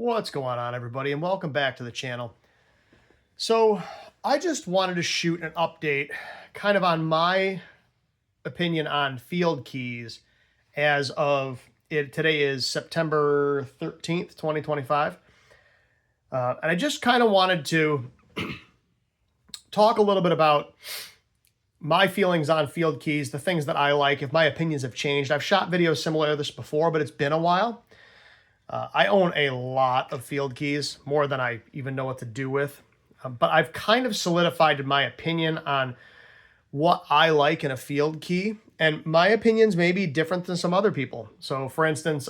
What's going on, everybody, and welcome back to the channel. So I just wanted to shoot an update kind of on my opinion on field keys as of it. Today is September 13th, 2025. And I just kind of wanted to talk a little bit about my feelings on field keys, the things that I like, if my opinions have changed. I've shot videos similar to this before, but it's been a while. I own a lot of field keys, more than I even know what to do with. But I've kind of solidified my opinion on what I like in a field key. And my opinions may be different than some other people. So for instance,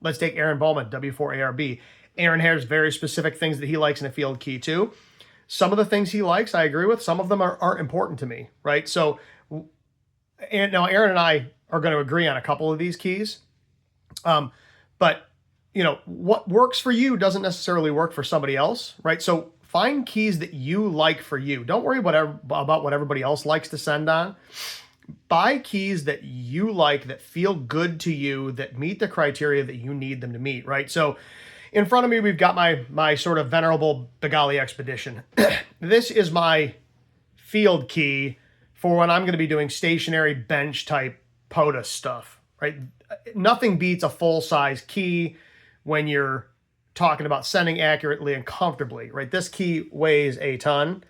let's take Aaron Bowman, W4ARB. Aaron has very specific things that he likes in a field key too. Some of the things he likes, I agree with. Some of them aren't important to me, right? So now Aaron and I are going to agree on a couple of these keys. But you know, what works for you doesn't necessarily work for somebody else, right? So find keys that you like for you. Don't worry about what everybody else likes to send on. Buy keys that you like, that feel good to you, that meet the criteria that you need them to meet, right? So in front of me, we've got my sort of venerable Bengali Expedition. This is my field key for when I'm going to be doing stationary bench type POTUS stuff, right? Nothing beats a full-size key when you're talking about sending accurately and comfortably, right? This key weighs a ton.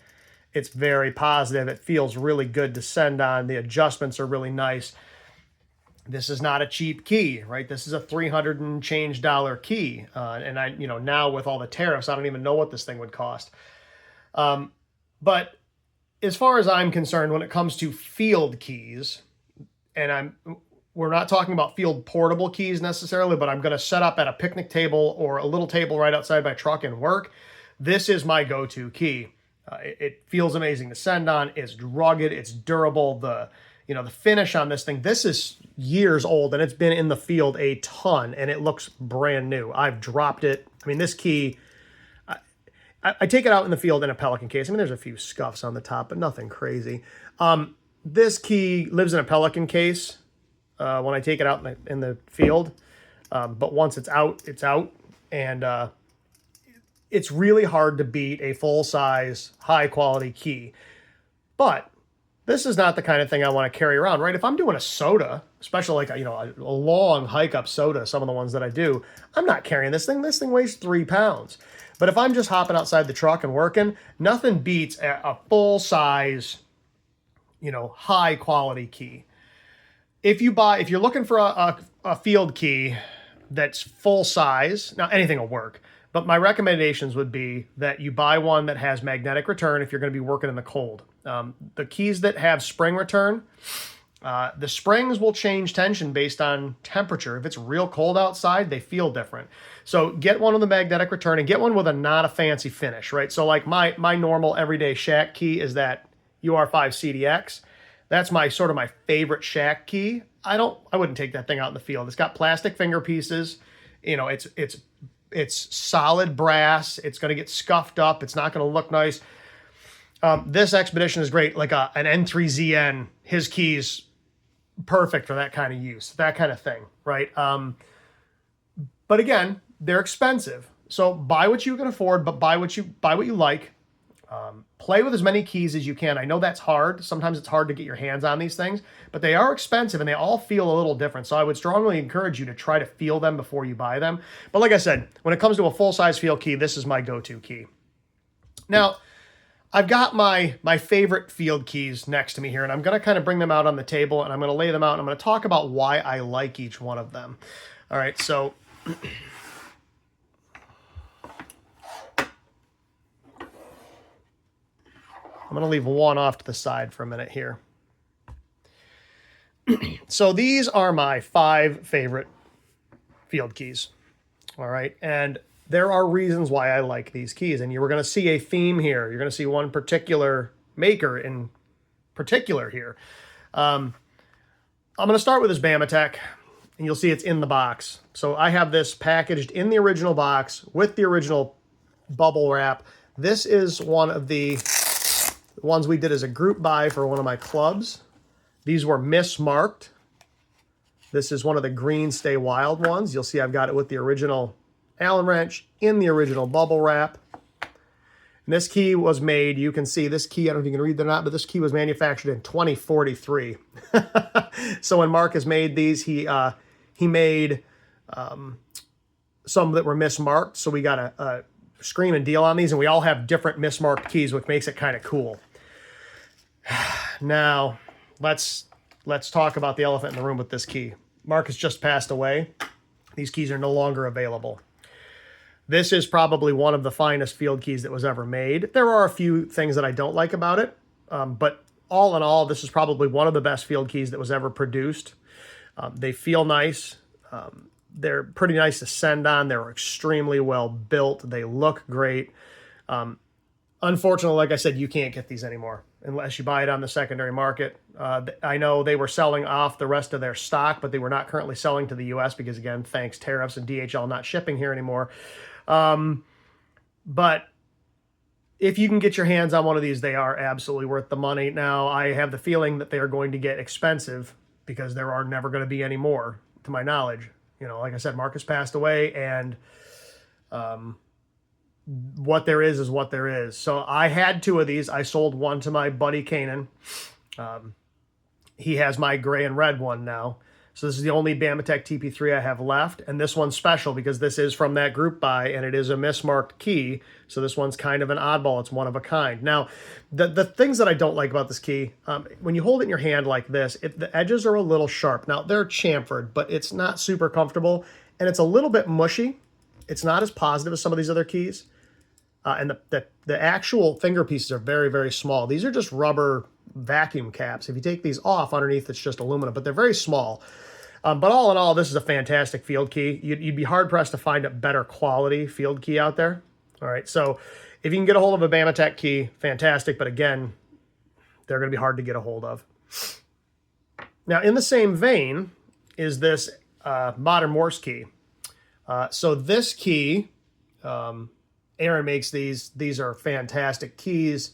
It's very positive. It feels really good to send on. The adjustments are really nice. This is not a cheap key, right? This is a $300 and change key. And I, now with all the tariffs, I don't even know what this thing would cost. But as far as I'm concerned, when it comes to field keys, and we're not talking about field portable keys necessarily, but I'm going to set up at a picnic table or a little table right outside my truck and work. This is my go-to key. It feels amazing to send on. It's rugged. It's durable. The finish on this thing, this is years old and it's been in the field a ton and it looks brand new. I've dropped it. I mean, this key, I take it out in the field in a Pelican case. I mean, there's a few scuffs on the top, but nothing crazy. This key lives in a Pelican case. When I take it out in the field. But once it's out, it's out. And it's really hard to beat a full-size, high-quality key. But this is not the kind of thing I want to carry around, right? If I'm doing a soda, especially like a long hike up soda, some of the ones that I do, I'm not carrying this thing. This thing weighs 3 pounds. But if I'm just hopping outside the truck and working, nothing beats a full-size, high-quality key. If you're looking for a field key that's full size, now anything will work, but my recommendations would be that you buy one that has magnetic return if you're going to be working in the cold. The keys that have spring return, the springs will change tension based on temperature. If it's real cold outside, they feel different. So get one with the magnetic return and get one with not a fancy finish, right? So like my normal everyday shack key is that UR5 CDX. That's my favorite shack key. I wouldn't take that thing out in the field. It's got plastic finger pieces. It's solid brass. It's going to get scuffed up. It's not going to look nice. This Expedition is great. Like an N3ZN, his keys, perfect for that kind of use, that kind of thing, right? But again, they're expensive. So buy what you can afford, but buy what you like. Play with as many keys as you can. I know that's hard. Sometimes it's hard to get your hands on these things, but they are expensive and they all feel a little different. So I would strongly encourage you to try to feel them before you buy them. But like I said, when it comes to a full-size field key, this is my go-to key. Now, I've got my favorite field keys next to me here, and I'm going to kind of bring them out on the table, and I'm going to lay them out, and I'm going to talk about why I like each one of them. All right, so I'm going to leave one off to the side for a minute here. So these are my 5 favorite field keys. All right. And there are reasons why I like these keys. And you're going to see a theme here. You're going to see one particular maker in particular here. I'm going to start with this Bamitech. And you'll see it's in the box. So I have this packaged in the original box with the original bubble wrap. This is one of the ones we did as a group buy for one of my clubs. These were mismarked. This is one of the green Stay Wild ones. You'll see I've got it with the original Allen wrench in the original bubble wrap. And this key was made, you can see this key, I don't know if you can read it or not, but this key was manufactured in 2043. So when Marcus made these, he made some that were mismarked. So we got a screaming deal on these, and we all have different mismarked keys, which makes it kind of cool. Now, let's talk about the elephant in the room with this key. Marcus just passed away. These keys are no longer available. This is probably one of the finest field keys that was ever made. There are a few things that I don't like about it, but all in all, this is probably one of the best field keys that was ever produced. They feel nice. They're pretty nice to send on. They're extremely well built. They look great. Unfortunately, like I said, you can't get these anymore unless you buy it on the secondary market. I know they were selling off the rest of their stock, but they were not currently selling to the U.S. because, again, thanks tariffs and DHL not shipping here anymore. But if you can get your hands on one of these, they are absolutely worth the money. Now, I have the feeling that they are going to get expensive because there are never going to be any more, to my knowledge. You know, like I said, Marcus passed away, and what there is what there is. So I had two of these. I sold one to my buddy Kanan. He has my gray and red one now. So this is the only Bamitech TP3 I have left. And this one's special because this is from that group buy, and it is a mismarked key. So this one's kind of an oddball. It's one of a kind. Now, the things that I don't like about this key, when you hold it in your hand like this, the edges are a little sharp. Now, they're chamfered, but it's not super comfortable. And it's a little bit mushy. It's not as positive as some of these other keys. And the actual finger pieces are very, very small. These are just rubber vacuum caps. If you take these off, underneath it's just aluminum, but they're very small. But all in all, this is a fantastic field key. You'd be hard-pressed to find a better quality field key out there. All right, so if you can get a hold of a Bamitech key, fantastic. But again, they're going to be hard to get a hold of. Now, in the same vein is this modern Morse key. So this key, Aaron makes these. These are fantastic keys.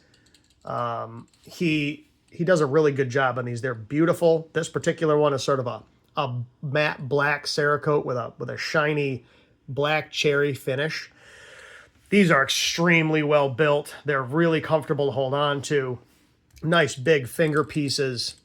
He does a really good job on these. They're beautiful. This particular one is sort of a matte black Cerakote with a shiny black cherry finish. These are extremely well built. They're really comfortable to hold on to. Nice big finger pieces.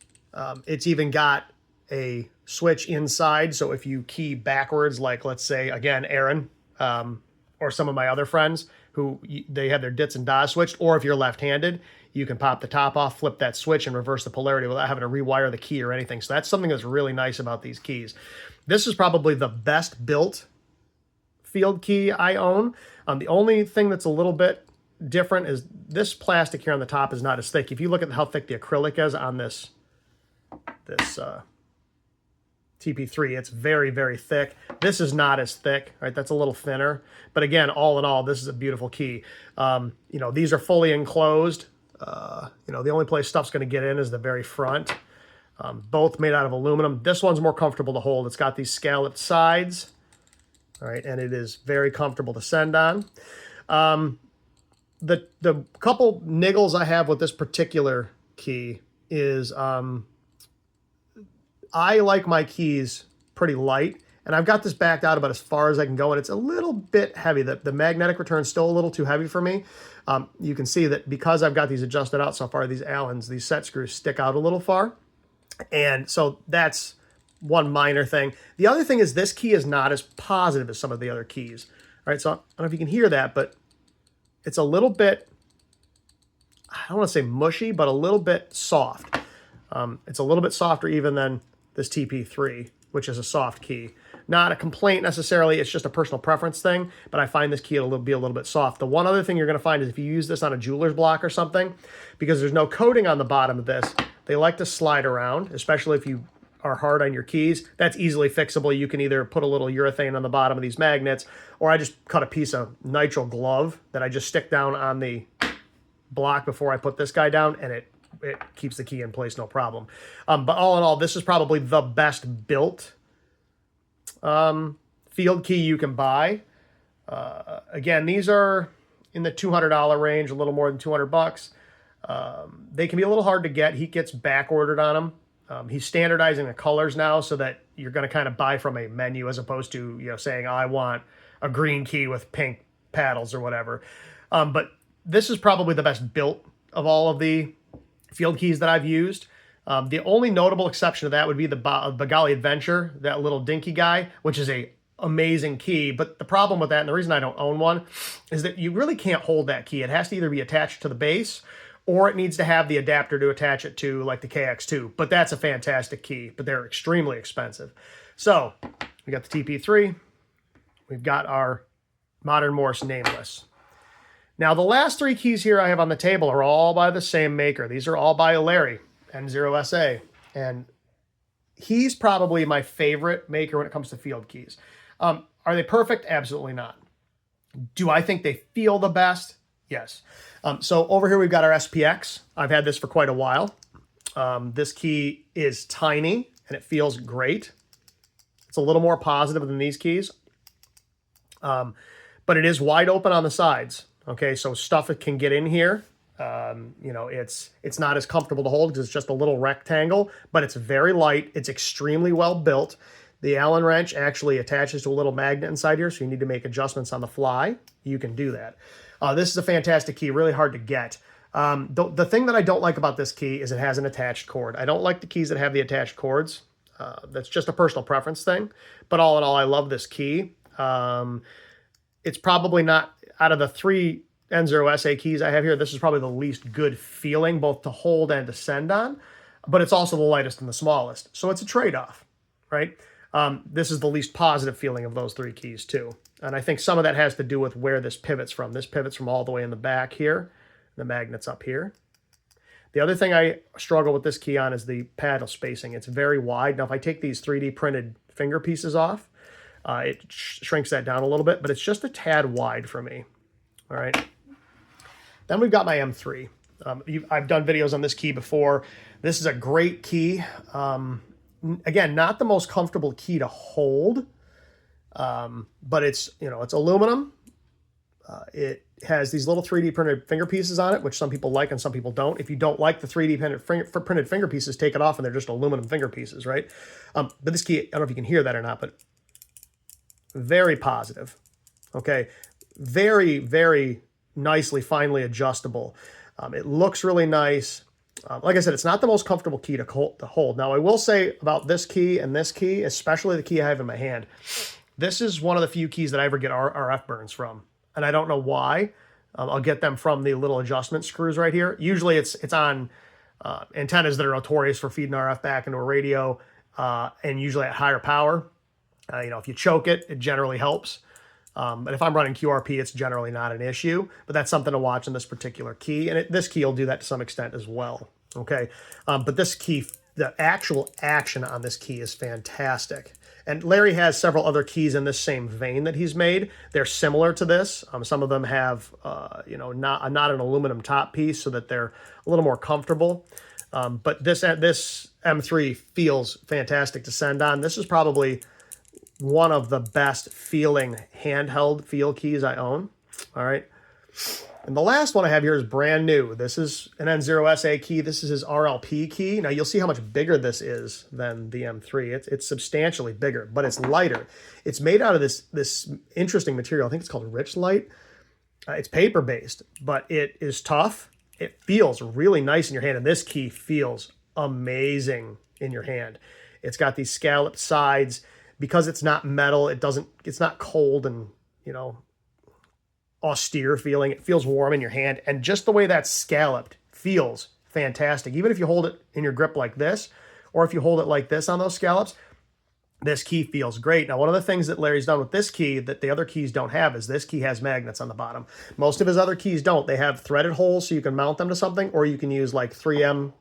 It's even got a switch inside, so if you key backwards, like let's say again Aaron or some of my other friends who they have their dits and das switched, or if you're left-handed, you can pop the top off, flip that switch, and reverse the polarity without having to rewire the key or anything. So that's something that's really nice about these keys. This is probably the best built field key I own. The only thing that's a little bit different is this plastic here on the top is not as thick. If you look at how thick the acrylic is on this TP3, it's very, very thick. This is not as thick, right? That's a little thinner. But again, all in all, this is a beautiful key. You know, these are fully enclosed. You know, the only place stuff's going to get in is the very front. Both made out of aluminum. This one's more comfortable to hold. It's got these scalloped sides, all right, and it is very comfortable to send on. The couple niggles I have with this particular key is I like my keys pretty light, and I've got this backed out about as far as I can go, and it's a little bit heavy. The magnetic return's still a little too heavy for me. You can see that because I've got these adjusted out so far, these Allens, these set screws stick out a little far. And so that's one minor thing. The other thing is this key is not as positive as some of the other keys. All right, so I don't know if you can hear that, but it's a little bit, I don't want to say mushy, but a little bit soft. It's a little bit softer even than this TP3, which is a soft key. Not a complaint necessarily, it's just a personal preference thing, but I find this key to be a little bit soft. The one other thing you're going to find is if you use this on a jeweler's block or something, because there's no coating on the bottom of this, they like to slide around, especially if you are hard on your keys. That's easily fixable. You can either put a little urethane on the bottom of these magnets, or I just cut a piece of nitrile glove that I just stick down on the block before I put this guy down, and it keeps the key in place, no problem. But all in all, this is probably the best built field key you can buy. Again, these are in the $200 range, a little more than 200 bucks. They can be a little hard to get. He gets back ordered on them. He's standardizing the colors now so that you're going to kind of buy from a menu as opposed to, saying, I want a green key with pink paddles or whatever. But this is probably the best built of all of the field keys that I've used. The only notable exception to that would be the Bengali Adventure, that little dinky guy, which is a amazing key. But the problem with that, and the reason I don't own one, is that you really can't hold that key. It has to either be attached to the base, or it needs to have the adapter to attach it to, like the KX2. But that's a fantastic key, but they're extremely expensive. So we got the TP3. We've got our Modern Morse nameless. Now, the last three keys here I have on the table are all by the same maker. These are all by Larry, N0SA. And he's probably my favorite maker when it comes to field keys. Are they perfect? Absolutely not. Do I think they feel the best? Yes. So over here we've got our SPX. I've had this for quite a while. This key is tiny and it feels great. It's a little more positive than these keys. But it is wide open on the sides. Okay, so stuff can get in here. It's not as comfortable to hold because it's just a little rectangle, but it's very light. It's extremely well built. The Allen wrench actually attaches to a little magnet inside here, so you need to make adjustments on the fly. You can do that. This is a fantastic key, really hard to get. The thing that I don't like about this key is it has an attached cord. I don't like the keys that have the attached cords. That's just a personal preference thing. But all in all, I love this key. It's probably not, out of the three N0SA keys I have here, this is probably the least good feeling, both to hold and to send on. But it's also the lightest and the smallest. So it's a trade-off, right? This is the least positive feeling of those three keys too. And I think some of that has to do with where this pivots from. This pivots from all the way in the back here. The magnet's up here. The other thing I struggle with this key on is the paddle spacing. It's very wide. Now, if I take these 3D printed finger pieces off, it shrinks that down a little bit, but it's just a tad wide for me. All right. Then we've got my M3. I've done videos on this key before. This is a great key. Again, not the most comfortable key to hold, but it's aluminum. It has these little 3D printed finger pieces on it, which some people like and some people don't. If you don't like the 3D printed finger pieces, take it off and they're just aluminum finger pieces, right? But this key, I don't know if you can hear that or not, but very positive. Okay. Very, very nicely, finely adjustable. It looks really nice. Like I said, it's not the most comfortable key to hold. Now, I will say about this key and this key, especially the key I have in my hand, this is one of the few keys that I ever get RF burns from. And I don't know why. I'll get them from the little adjustment screws right here. Usually it's on antennas that are notorious for feeding RF back into a radio, and usually at higher power. If you choke it, it generally helps. But if I'm running QRP, it's generally not an issue. But that's something to watch in this particular key. And this key will do that to some extent as well. Okay. But this key, the actual action on this key is fantastic. And Larry has several other keys in this same vein that he's made. They're similar to this. Some of them have, not an aluminum top piece so that they're a little more comfortable. But this M3 feels fantastic to send on. This is probably one of the best feeling handheld field keys I own. All right. And the last one I have here is brand new. This is an N0SA key. This is his RLP key. Now you'll see how much bigger this is than the M3. It's substantially bigger, but it's lighter. It's made out of this interesting material. I think it's called Richlite. It's paper-based, but it is tough. It feels really nice in your hand, and this key feels amazing in your hand. It's got these scalloped sides. Because it's not metal, it's not cold and, austere feeling. It feels warm in your hand. And just the way that's scalloped feels fantastic. Even if you hold it in your grip like this, or if you hold it like this on those scallops, this key feels great. Now, one of the things that Larry's done with this key that the other keys don't have is this key has magnets on the bottom. Most of his other keys don't. They have threaded holes so you can mount them to something, or you can use like 3M,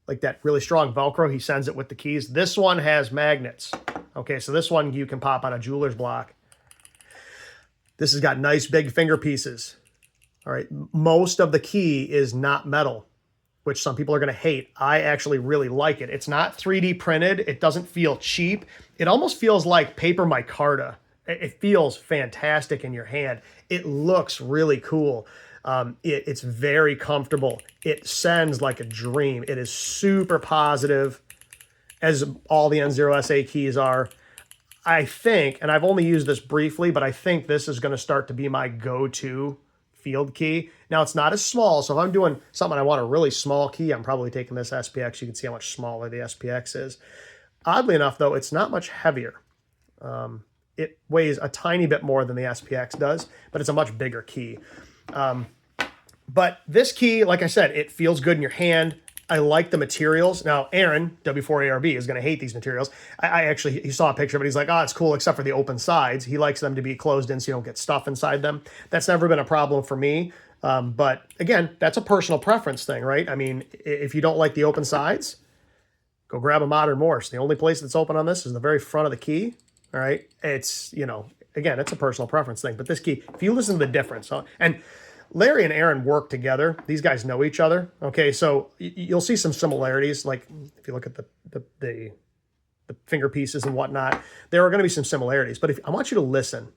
like that really strong Velcro. He sends it with the keys. This one has magnets. Okay, so this one you can pop on a jeweler's block. This has got nice big finger pieces. All right, most of the key is not metal, which some people are going to hate. I actually really like it. It's not 3D printed. It doesn't feel cheap. It almost feels like paper micarta. It feels fantastic in your hand. It looks really cool. It's very comfortable. It sends like a dream. It is super positive, as all the N0SA keys are. I think, and I've only used this briefly, but I think this is going to start to be my go-to field key. Now, it's not as small, so if I'm doing something I want a really small key, I'm probably taking this SPX. You can see how much smaller the SPX is. Oddly enough, though, it's not much heavier. It weighs a tiny bit more than the SPX does, but it's a much bigger key. But this key, like I said, it feels good in your hand. I like the materials. Now, Aaron, W4ARB, is going to hate these materials. I actually, he saw a picture, but he's like, oh, it's cool except for the open sides. He likes them to be closed in so you don't get stuff inside them. That's never been a problem for me. But again, that's a personal preference thing, right? I mean, if you don't like the open sides, go grab a modern Morse. The only place that's open on this is the very front of the key, all right? It's, you know, again, it's a personal preference thing. But this key, if you listen to the difference, and Larry and Aaron work together. These guys know each other. Okay, so you'll see some similarities. Like if you look at the finger pieces and whatnot, there are going to be some similarities. But if I want you to listen.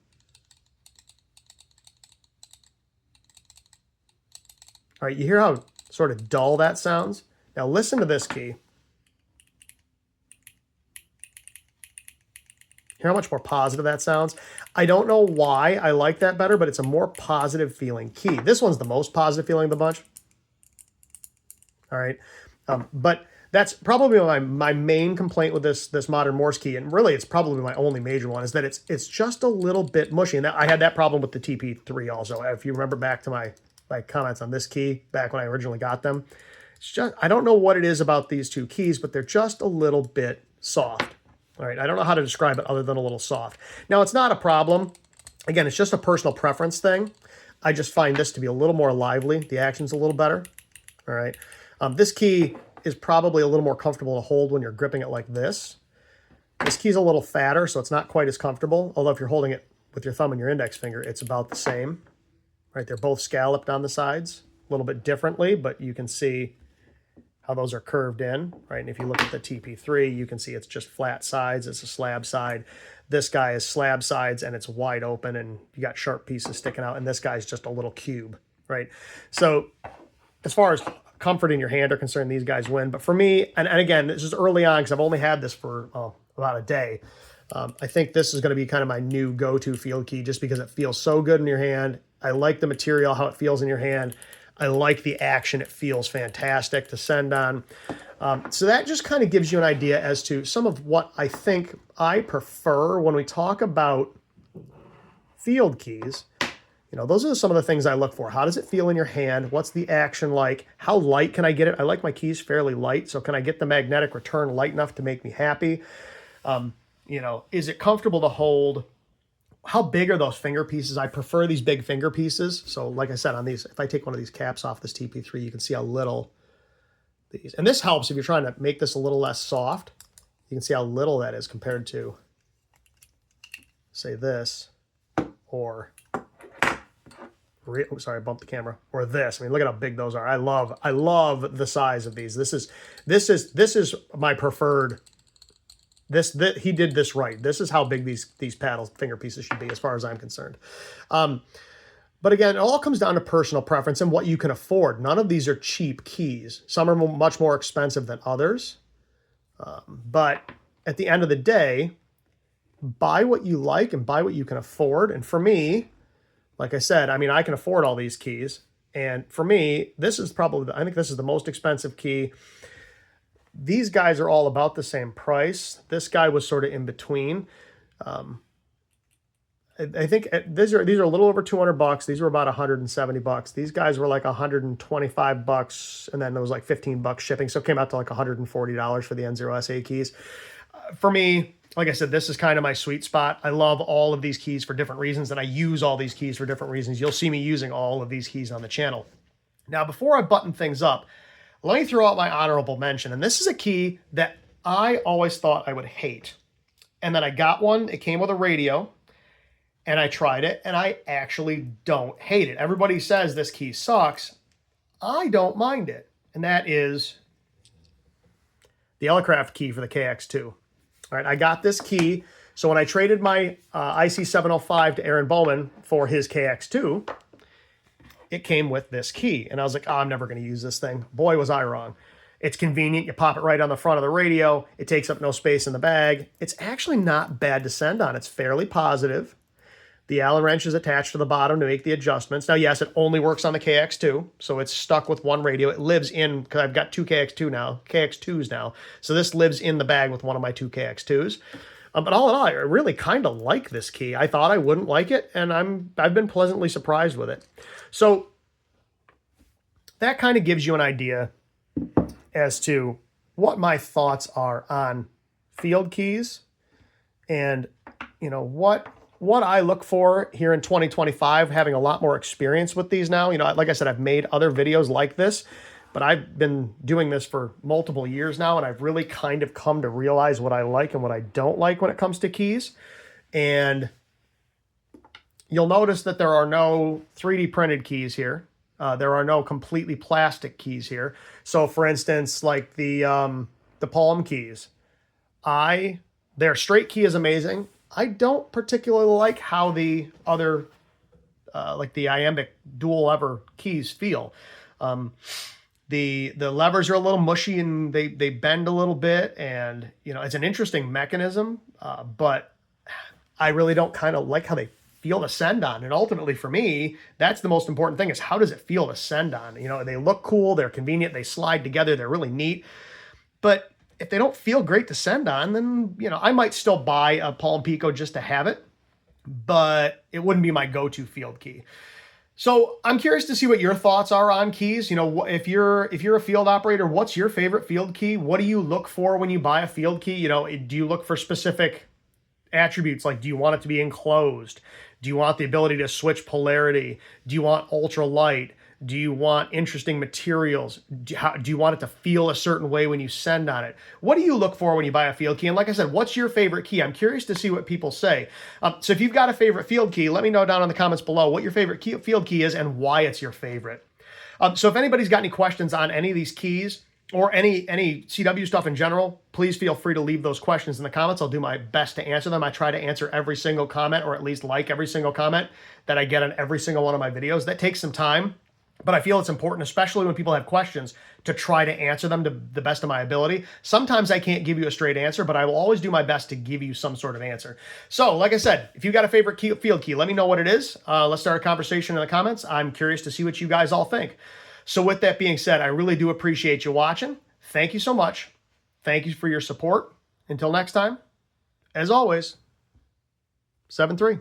All right, you hear how sort of dull that sounds? Now listen to this key. Hear how much more positive that sounds? I don't know why I like that better, but it's a more positive feeling key. This one's the most positive feeling of the bunch. All right. But that's probably my main complaint with this modern Morse key, and really it's probably my only major one, is that it's just a little bit mushy. And I had that problem with the TP3 also. If you remember back to my comments on this key back when I originally got them, it's just, I don't know what it is about these two keys, but they're just a little bit soft. All right, I don't know how to describe it other than a little soft. Now, it's not a problem. Again, it's just a personal preference thing. I just find this to be a little more lively. The action's a little better. All right. This key is probably a little more comfortable to hold when you're gripping it like this. This key's a little fatter, so it's not quite as comfortable. Although if you're holding it with your thumb and your index finger, it's about the same. Right, they're both scalloped on the sides, a little bit differently, but you can see how those are curved in, right? And if you look at the TP3, you can see it's just flat sides. It's a slab side. This guy is slab sides and it's wide open and you got sharp pieces sticking out. And this guy's just a little cube, right? So as far as comfort in your hand are concerned, these guys win. But for me, and again, this is early on because I've only had this for about a day. I think this is going to be kind of my new go-to field key just because it feels so good in your hand. I like the material, how it feels in your hand. I like the action. It feels fantastic to send on. So that just kind of gives you an idea as to some of what I think I prefer when we talk about field keys. You know, those are some of the things I look for. How does it feel in your hand? What's the action like? How light can I get it? I like my keys fairly light. So can I get the magnetic return light enough to make me happy? You know, is it comfortable to hold? How big are those finger pieces? I prefer these big finger pieces. So like I said, on these, if I take one of these caps off this TP3, you can see how little these, and this helps if you're trying to make this a little less soft. You can see how little that is compared to, say, this, or, oh, sorry, I bumped the camera, or this. I mean, look at how big those are. I love the size of these. This is my preferred. He did this right. This is how big these paddle finger pieces should be as far as I'm concerned. But again, it all comes down to personal preference and what you can afford. None of these are cheap keys. Some are much more expensive than others. But at the end of the day, buy what you like and buy what you can afford. And for me, like I said, I mean, I can afford all these keys. And for me, this is probably, I think this is the most expensive key. These guys are all about the same price. This guy was sort of in between. I think these are a little over 200 bucks. These were about 170 bucks. These guys were like 125 bucks, and then there was like 15 bucks shipping. So it came out to like $140 for the N0SA keys. For me, like I said, this is kind of my sweet spot. I love all of these keys for different reasons, and I use all these keys for different reasons. You'll see me using all of these keys on the channel. Now, before I button things up, let me throw out my honorable mention. And this is a key that I always thought I would hate. And then I got one. It came with a radio. And I tried it. And I actually don't hate it. Everybody says this key sucks. I don't mind it. And that is the Elecraft key for the KX2. All right, I got this key. So when I traded my IC705 to Aaron Bowman for his KX2, it came with this key. And I was like, oh, I'm never going to use this thing. Boy, was I wrong. It's convenient. You pop it right on the front of the radio. It takes up no space in the bag. It's actually not bad to send on. It's fairly positive. The Allen wrench is attached to the bottom to make the adjustments. Now, yes, it only works on the KX2, so it's stuck with one radio. It lives in, because I've got two KX2s now, so this lives in the bag with one of my two KX2s. But all in all, I really kind of like this key. I thought I wouldn't like it, and I've been pleasantly surprised with it. So that kind of gives you an idea as to what my thoughts are on field keys and, you know, what I look for here in 2025, having a lot more experience with these now. You know, like I said, I've made other videos like this, but I've been doing this for multiple years now, and I've really kind of come to realize what I like and what I don't like when it comes to keys. And you'll notice that there are no 3D printed keys here. There are no completely plastic keys here. So for instance, like the palm keys, their straight key is amazing. I don't particularly like how the other, like the iambic dual lever keys feel. The levers are a little mushy and they bend a little bit, and you know, it's an interesting mechanism, but I really don't kind of like how they feel to send on. And ultimately for me, that's the most important thing, is how does it feel to send on? You know, they look cool, they're convenient, they slide together, they're really neat. But if they don't feel great to send on, then, you know, I might still buy a Palm Pico just to have it, but it wouldn't be my go-to field key. So I'm curious to see what your thoughts are on keys. You know, if you're a field operator, what's your favorite field key? What do you look for when you buy a field key? You know, do you look for specific attributes? Like, do you want it to be enclosed? Do you want the ability to switch polarity? Do you want ultra light? Do you want interesting materials? Do you want it to feel a certain way when you send on it? What do you look for when you buy a field key? And like I said, what's your favorite key? I'm curious to see what people say. So if you've got a favorite field key, let me know down in the comments below what your favorite field key is and why it's your favorite. So if anybody's got any questions on any of these keys or any CW stuff in general, please feel free to leave those questions in the comments. I'll do my best to answer them. I try to answer every single comment, or at least like every single comment that I get on every single one of my videos. That takes some time, but I feel it's important, especially when people have questions, to try to answer them to the best of my ability. Sometimes I can't give you a straight answer, but I will always do my best to give you some sort of answer. So like I said, if you've got a favorite field key, let me know what it is. Let's start a conversation in the comments. I'm curious to see what you guys all think. So with that being said, I really do appreciate you watching. Thank you so much. Thank you for your support. Until next time, as always, 7-3.